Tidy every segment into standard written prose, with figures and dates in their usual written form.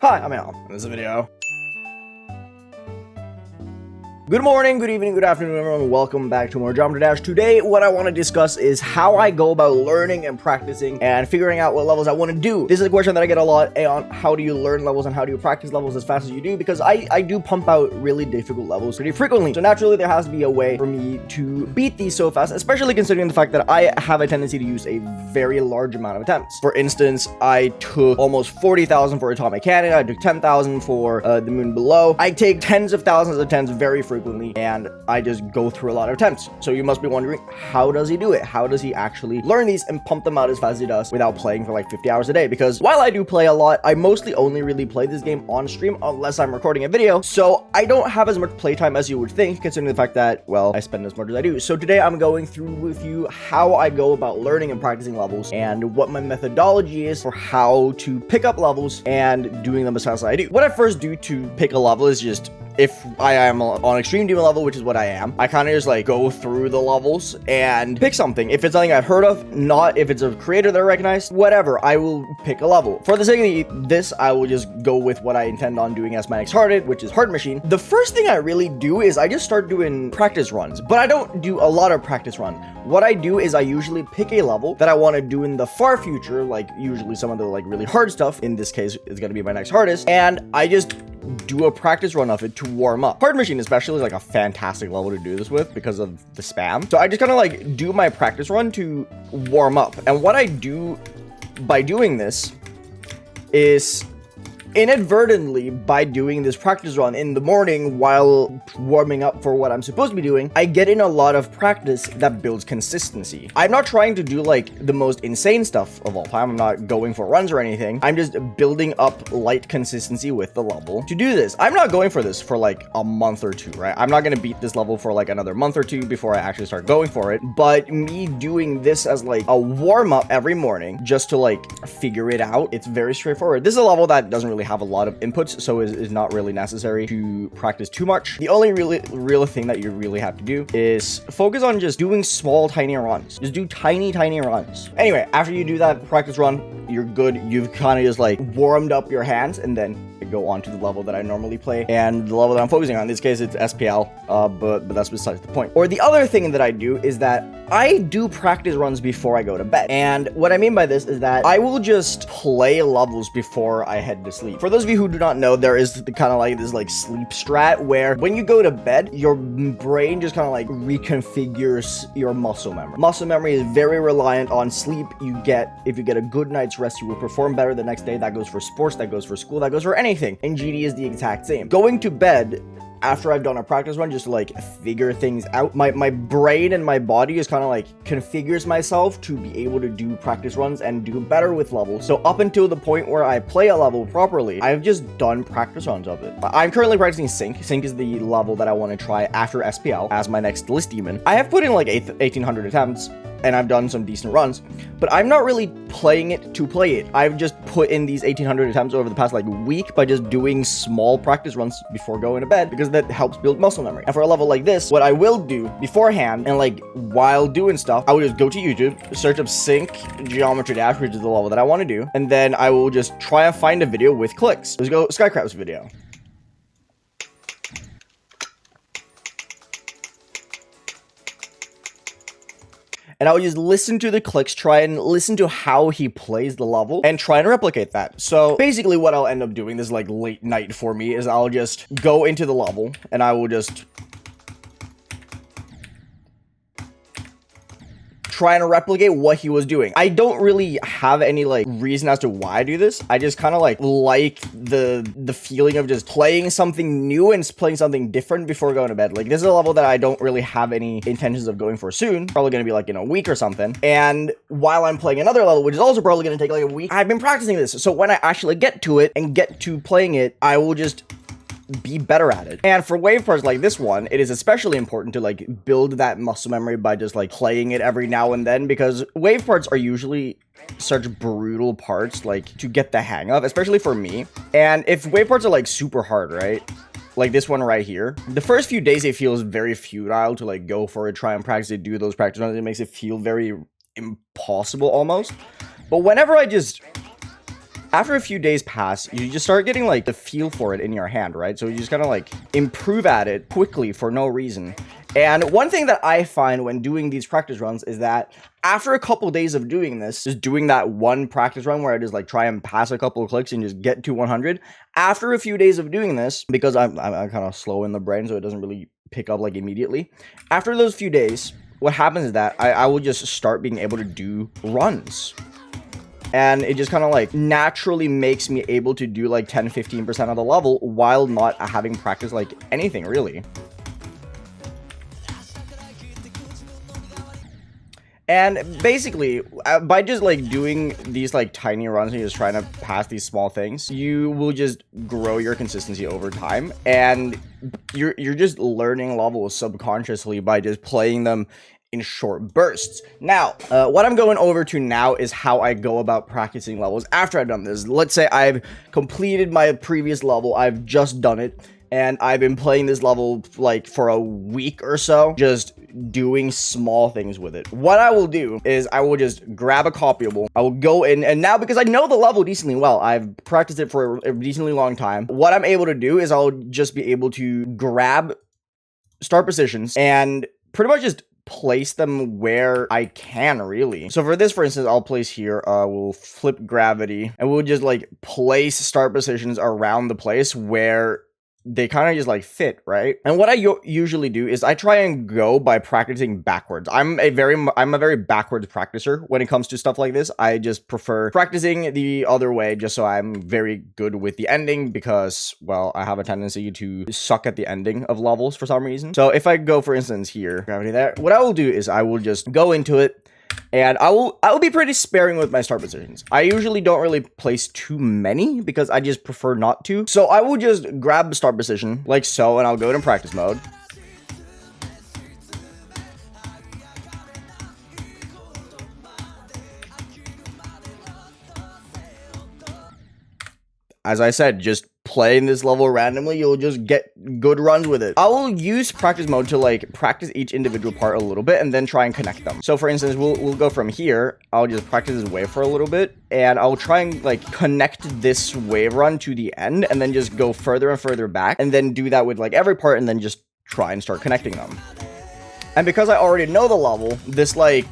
Hi, I'm Al. In this video. Good morning, good evening, good afternoon, everyone. Welcome back to more Geometry Dash. Today, what I want to discuss is how I go about learning and practicing and figuring out what levels I want to do. This is a question that I get a lot on how do you learn levels and how do you practice levels as fast as you do, because I do pump out really difficult levels pretty frequently. So naturally, there has to be a way for me to beat these so fast, especially considering the fact that I have a tendency to use a very large amount of attempts. For instance, I took almost 40,000 for Atomic Cannon. I took 10,000 for The Moon Below. I take tens of thousands of attempts very frequently, and I just go through a lot of attempts. So you must be wondering, how does he do it? How does he actually learn these and pump them out as fast as he does without playing for like 50 hours a day? Because while I do play a lot, I mostly only really play this game on stream unless I'm recording a video. So I don't have as much playtime as you would think, considering the fact that, well, I spend as much as I do. So today I'm going through with you how I go about learning and practicing levels and what my methodology is for how to pick up levels and doing them as fast as I do. What I first do to pick a level is just, if I am on extreme demon level, which is what I am, I kind of just like go through the levels and pick something. If it's something I've heard of, not if it's a creator that I recognize, whatever, I will pick a level. For the sake of this, I will just go with what I intend on doing as my next hardest, which is Hard Machine. The first thing I really do is I just start doing practice runs, but I don't do a lot of practice run. What I do is I usually pick a level that I want to do in the far future, like usually some of the like really hard stuff. In this case, it's going to be my next hardest, and I just do a practice run of it to warm up. Hard Machine especially is like a fantastic level to do this with because of the spam. So I just kind of like do my practice run to warm up. And what I do by doing this is inadvertently, by doing this practice run in the morning while warming up for what I'm supposed to be doing, I get in a lot of practice that builds consistency. I'm not trying to do like the most insane stuff of all time. I'm not going for runs or anything. I'm just building up light consistency with the level to do this. I'm not going for this for like a month or two, right? I'm not going to beat this level for like another month or two before I actually start going for it. But me doing this as like a warm up every morning just to like figure it out, it's very straightforward. This is a level that doesn't really have a lot of inputs, so is not really necessary to practice too much. The only real thing that you really have to do is focus on just doing small, tiny runs. Just do tiny runs. Anyway, after you do that practice run, you're good. You've kind of just like warmed up your hands, and then go on to the level that I normally play, and the level that I'm focusing on. In this case, it's SPL, but that's besides the point. Or the other thing that I do is that I do practice runs before I go to bed. And what I mean by this is that I will just play levels before I head to sleep. For those of you who do not know, there is the kind of like this like sleep strat where when you go to bed, your brain just kind of like reconfigures your muscle memory. Muscle memory is very reliant on sleep. If you get a good night's rest, you will perform better the next day. That goes for sports, that goes for school, that goes for anything. And GD is the exact same. Going to bed after I've done a practice run just to like figure things out, my brain and my body is kind of like configures myself to be able to do practice runs and do better with levels. So up until the point where I play a level properly, I've just done practice runs of it. I'm currently practicing Sync. Sync is the level that I want to try after SPL as my next list demon. I have put in like 1,800 attempts, and I've done some decent runs, but I'm not really playing it to play it. I've just put in these 1,800 attempts over the past like week by just doing small practice runs before going to bed, because that helps build muscle memory. And for a level like this, what I will do beforehand and like while doing stuff, I will just go to YouTube, search up Sync Geometry Dash, which is the level that I want to do, and then I will just try and find a video with clicks. Let's go Skycrab's video. And I would just listen to the clicks, try and listen to how he plays the level, and try and replicate that. So basically what I'll end up doing, this is like late night for me, is I'll just go into the level, and I will just try and replicate what he was doing. I don't really have any like reason as to why I do this. I just kind of like the feeling of just playing something new and playing something different before going to bed. Like this is a level that I don't really have any intentions of going for soon. Probably going to be like in a week or something. And while I'm playing another level, which is also probably going to take like a week, I've been practicing this. So when I actually get to it and get to playing it, I will just be better at it. And for wave parts like this one, it is especially important to like build that muscle memory by just like playing it every now and then, because wave parts are usually such brutal parts like to get the hang of, especially for me. And if wave parts are like super hard, right? Like this one right here, the first few days it feels very futile to like go for it, try and practice it, do those practice runs. It makes it feel very impossible almost. But whenever I just after a few days pass, you just start getting like the feel for it in your hand, right? So you just kind of like improve at it quickly for no reason. And one thing that I find when doing these practice runs is that after a couple days of doing this, just doing that one practice run where I just like try and pass a couple of clicks and just get to 100, after a few days of doing this, because I'm kind of slow in the brain, so it doesn't really pick up like immediately. After those few days, what happens is that I will just start being able to do runs. And it just kind of like naturally makes me able to do like 10-15% of the level while not having practiced like anything really. And basically, by just like doing these like tiny runs and just trying to pass these small things, you will just grow your consistency over time. And you're just learning levels subconsciously by just playing them in short bursts. Now, what I'm going over to now is how I go about practicing levels after I've done this. Let's say I've completed my previous level, I've just done it, and I've been playing this level like for a week or so, just doing small things with it. What I will do is I will just grab a copyable. I will go in, and now because I know the level decently well, I've practiced it for a decently long time. What I'm able to do is I'll just be able to grab start positions and pretty much just place them where I can, really. So for this, for instance, I'll place here, we'll flip gravity, and we'll just like place start positions around the place where they kind of just like fit, right? And what I usually do is I try and go by practicing backwards. I'm a very backwards practicer when it comes to stuff like this. I just prefer practicing the other way just so I'm very good with the ending because, well, I have a tendency to suck at the ending of levels for some reason. So if I go, for instance, here, gravity there, what I will do is I will just go into it. And I will be pretty sparing with my start positions. I usually don't really place too many because I just prefer not to. So I will just grab the start position like so, and I'll go to practice mode. As I said, just playing this level randomly, you'll just get good runs with it. I will use practice mode to like practice each individual part a little bit and then try and connect them. So for instance, we'll go from here. I'll just practice this wave for a little bit and I'll try and like connect this wave run to the end and then just go further and further back and then do that with like every part and then just try and start connecting them. And because I already know the level, this like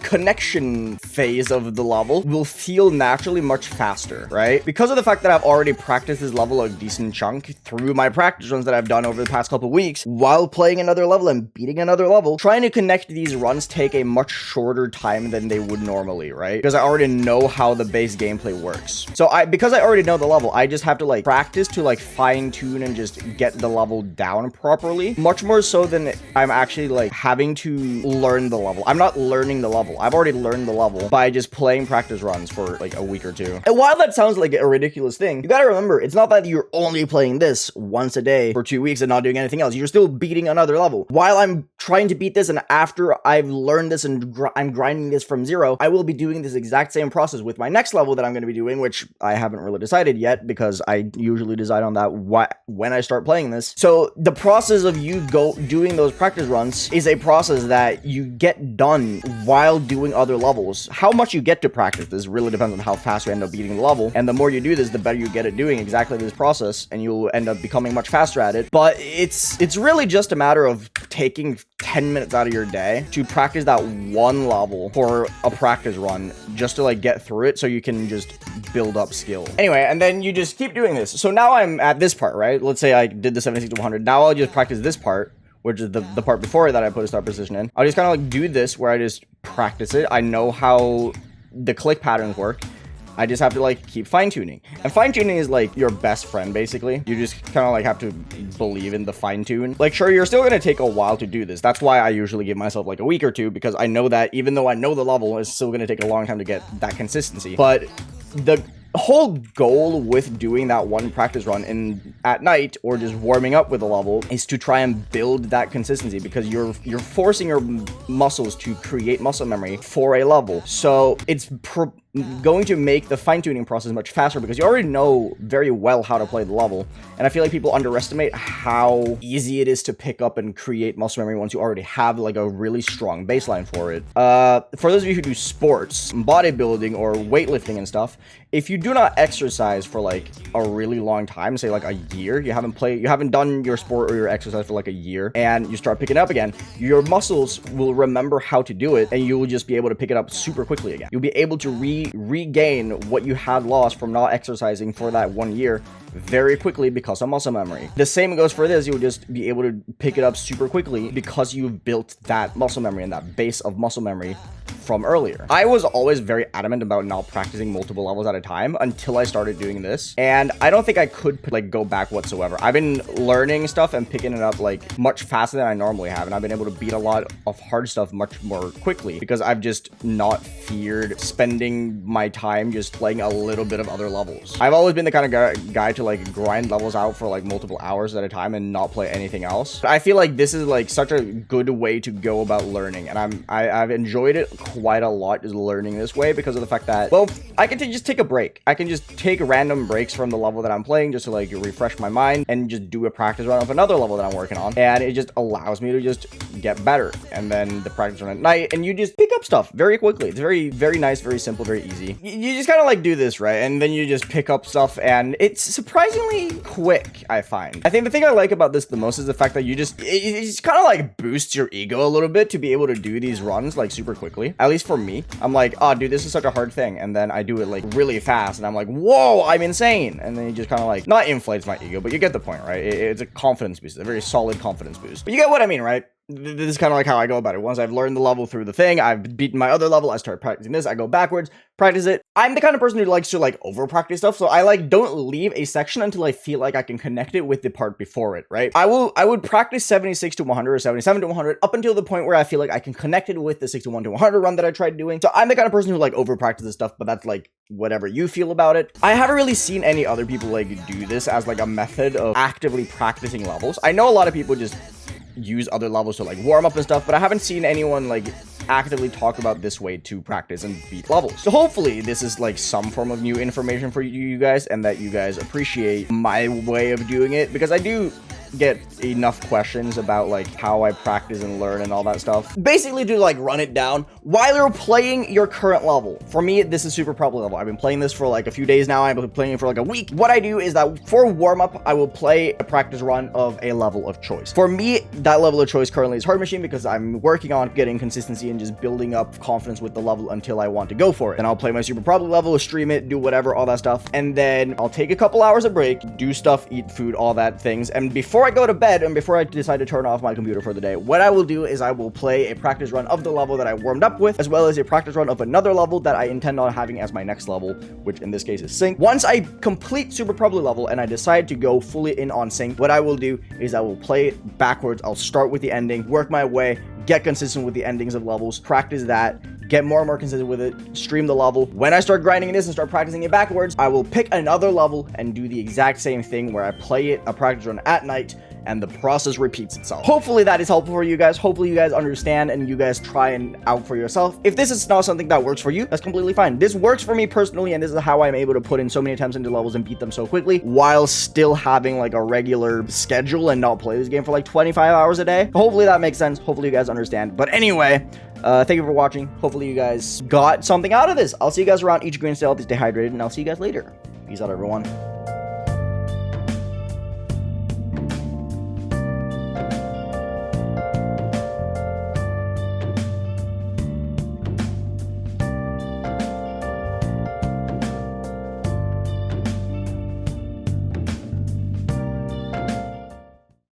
connection phase of the level will feel naturally much faster, right? Because of the fact that I've already practiced this level a decent chunk through my practice runs that I've done over the past couple weeks while playing another level and beating another level, trying to connect these runs take a much shorter time than they would normally, right? Because I already know how the base gameplay works. So because I already know the level, I just have to like practice to like fine tune and just get the level down properly, much more so than I'm actually like having to learn the level. I'm not learning the level. I've already learned the level by just playing practice runs for like a week or two. And while that sounds like a ridiculous thing, you gotta remember, it's not that you're only playing this once a day for 2 weeks and not doing anything else. You're still beating another level. While I'm trying to beat this and after I've learned this and I'm grinding this from zero, I will be doing this exact same process with my next level that I'm going to be doing, which I haven't really decided yet because I usually decide on that when I start playing this. So the process of you doing those practice runs is a process that you get done while doing other levels. How much you get to practice this really depends on how fast you end up beating the level, and the more you do this, the better you get at doing exactly this process, and you'll end up becoming much faster at it. But it's really just a matter of taking 10 minutes out of your day to practice that one level for a practice run just to like get through it so you can just build up skill. Anyway, and then you just keep doing this. So now I'm at this part, right? Let's say I did the 76 to 100. Now I'll just practice this part, which is the part before that I put a start position in. I'll just kind of like do this where I just practice it. I know how the click patterns work. I just have to like keep fine-tuning. And fine-tuning is like your best friend, basically. You just kind of like have to believe in the fine-tune. Like, sure, you're still gonna take a while to do this. That's why I usually give myself like a week or two, because I know that even though I know the level, it's still gonna take a long time to get that consistency. But the whole goal with doing that one practice run at night or just warming up with a level is to try and build that consistency, because you're forcing your muscles to create muscle memory for a level. So it's going to make the fine-tuning process much faster because you already know very well how to play the level. And I feel like people underestimate how easy it is to pick up and create muscle memory once you already have like a really strong baseline for it. For those of you who do sports, bodybuilding, or weightlifting and stuff, if you do not exercise for like a really long time, say like a year, you haven't done your sport or your exercise for like a year, and you start picking it up again, your muscles will remember how to do it, and you will just be able to pick it up super quickly again. You'll be able to regain what you had lost from not exercising for that 1 year very quickly because of muscle memory. The same goes for this. You'll just be able to pick it up super quickly because you've built that muscle memory and that base of muscle memory from earlier. I was always very adamant about not practicing multiple levels at a time until I started doing this, and I don't think I could like go back whatsoever. I've been learning stuff and picking it up like much faster than I normally have, and I've been able to beat a lot of hard stuff much more quickly because I've just not feared spending my time just playing a little bit of other levels. I've always been the kind of guy to like grind levels out for like multiple hours at a time and not play anything else. But I feel like this is like such a good way to go about learning, and I've enjoyed it quite a lot just learning this way because of the fact that, well, I can just take a break. I can just take random breaks from the level that I'm playing just to like refresh my mind and just do a practice run of another level that I'm working on, and it just allows me to just get better. And then the practice run at night, and you just pick up stuff very quickly. It's very, very nice, very simple, very easy. You just kind of like do this, right? And then you just pick up stuff, and it's surprisingly quick, I find. I think the thing I like about this the most is the fact that it just kind of like boosts your ego a little bit to be able to do these runs like super quickly. At least for me, I'm like, oh dude, this is such a hard thing, and then I do it like really fast, and I'm like, whoa, I'm insane. And then it just kind of like, not inflates my ego, but you get the point, right? It's a confidence boost, a very solid confidence boost. But you get what I mean, right? This is kind of like how I go about it. Once I've learned the level through the thing, I've beaten my other level, I start practicing this, I go backwards, practice it. I'm the kind of person who likes to like over practice stuff, so I like don't leave a section until I feel like I can connect it with the part before it, right? I would practice 76 to 100 or 77 to 100 up until the point where I feel like I can connect it with the 61 to 100 run that I tried doing. So I'm the kind of person who like over practices stuff, but that's like whatever you feel about it. I haven't really seen any other people like do this as like a method of actively practicing levels. I know a lot of people just use other levels to like warm up and stuff, but I haven't seen anyone like actively talk about this way to practice and beat levels. So hopefully this is like some form of new information for you guys, and that you guys appreciate my way of doing it, because I do get enough questions about like how I practice and learn and all that stuff. Basically to like run it down while you're playing your current level. For me, this is super probably level. I've been playing this for like a few days now. I've been playing it for like a week. What I do is that for warm up, I will play a practice run of a level of choice. For me, that level of choice currently is hard machine because I'm working on getting consistency and just building up confidence with the level until I want to go for it. And I'll play my super probably level, stream it, do whatever, all that stuff. And then I'll take a couple hours of break, do stuff, eat food, all that things. And before I go to bed and before I decide to turn off my computer for the day, what I will do is I will play a practice run of the level that I warmed up with, as well as a practice run of another level that I intend on having as my next level, which in this case is sync. Once I complete super probably level and I decide to go fully in on sync, what I will do is I will play it backwards. I'll start with the ending, work my way, get consistent with the endings of levels, practice that, get more and more consistent with it, stream the level. When I start grinding this and start practicing it backwards, I will pick another level and do the exact same thing where I play it, a practice run at night, and the process repeats itself. Hopefully that is helpful for you guys. Hopefully you guys understand and you guys try and out for yourself. If this is not something that works for you, that's completely fine. This works for me personally, and this is how I'm able to put in so many attempts into levels and beat them so quickly while still having like a regular schedule and not play this game for like 25 hours a day. Hopefully that makes sense. Hopefully you guys understand. But anyway, thank you for watching. Hopefully you guys got something out of this. I'll see you guys around. Eat your green, stay healthy, stay hydrated, and I'll see you guys later. Peace out, everyone.